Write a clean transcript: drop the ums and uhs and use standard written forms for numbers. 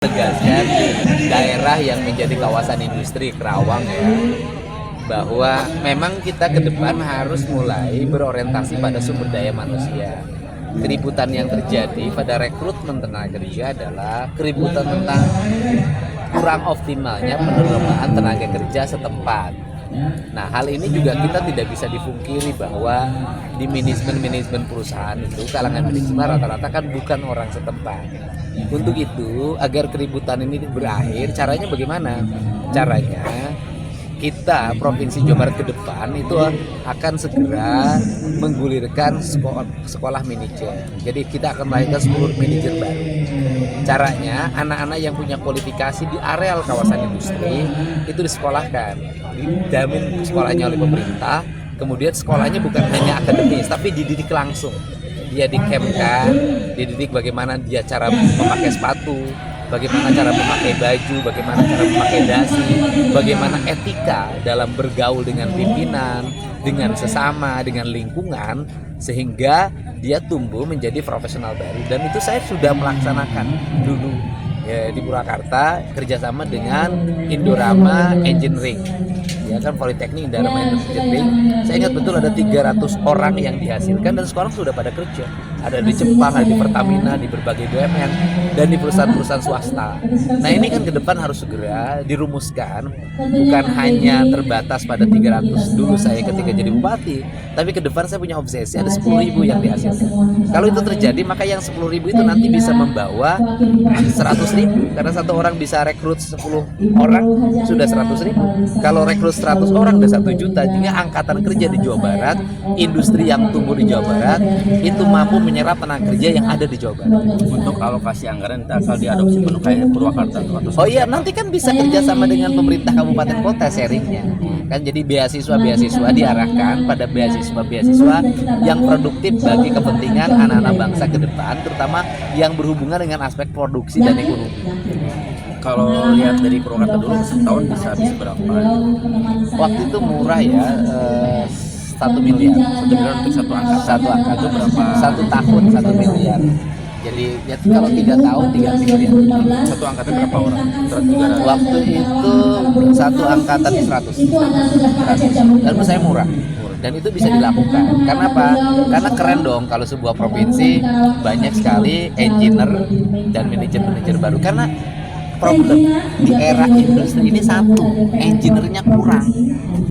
Tegaskan daerah yang menjadi kawasan industri Kerawang ya, bahwa memang kita ke depan harus mulai berorientasi pada sumber daya manusia. Keributan yang terjadi pada rekrutmen tenaga kerja adalah keributan tentang kurang optimalnya penerimaan tenaga kerja setempat. Nah, hal ini juga kita tidak bisa dipungkiri bahwa di manajemen perusahaan itu kalangan manajemen rata-rata kan bukan orang setempat. Untuk itu, agar keributan ini berakhir, caranya bagaimana? Caranya kita Provinsi Jawa Barat ke depan itu akan segera menggulirkan sekolah manajer. Jadi kita akan melahirkan 10 manajer baru. Caranya anak-anak yang punya kualifikasi di areal kawasan industri itu disekolahkan, dijamin sekolahnya oleh pemerintah. Kemudian sekolahnya bukan hanya akademis, tapi dididik langsung. Dia dikemkan, dididik bagaimana dia cara memakai sepatu, bagaimana cara memakai baju, bagaimana cara memakai dasi, bagaimana etika dalam bergaul dengan pimpinan, dengan sesama, dengan lingkungan, sehingga dia tumbuh menjadi profesional baru. Dan itu saya sudah melaksanakan dulu ya, di Purwakarta kerjasama dengan Indorama Engineering. Ya kan, Politeknik Indorama Engineering. Saya ingat betul ada 300 orang yang dihasilkan dan sekarang sudah pada kerja. Ada di Jepang, ada di Pertamina, di berbagai BUMN, dan di perusahaan-perusahaan swasta. Nah, ini kan ke depan harus segera dirumuskan, bukan hanya terbatas pada 300 dulu saya ketika jadi bupati, tapi ke depan saya punya obsesi ada 10.000 yang dihasilkan. Kalau itu terjadi, maka yang 10.000 itu nanti bisa membawa 100.000, karena satu orang bisa rekrut 10 orang sudah 100.000. Kalau rekrut 100 orang udah 1 juta. Jadi angkatan kerja di Jawa Barat, industri yang tumbuh di Jawa Barat itu mampu menyerap tenaga kerja yang ada di Jawa Barat. Untuk alokasi anggaran asal diadopsi penuh kayak Purwakarta atau oh iya, nanti kan bisa kerjasama dengan pemerintah kabupaten kota sharingnya kan. Jadi beasiswa diarahkan pada beasiswa yang produktif bagi kepentingan anak-anak bangsa ke depan, terutama yang berhubungan dengan aspek produksi dan ekonomi. Kalau lihat dari Purwakarta dulu setahun bisa habis berapa? Waktu itu murah ya, 1 miliar. 1 miliar untuk satu angkatan Itu berapa? 1 tahun 1 miliar. Jadi ya, kalau 3 tahun 3 miliar. Satu angkatan berapa orang? Waktu itu 1 angkatan 100. Dan menurut saya murah. Dan itu bisa dilakukan. Karena apa? Karena keren dong kalau sebuah provinsi banyak sekali engineer dan manajer-manajer baru. Karena problem di era industri ini satu, engineer-nya kurang.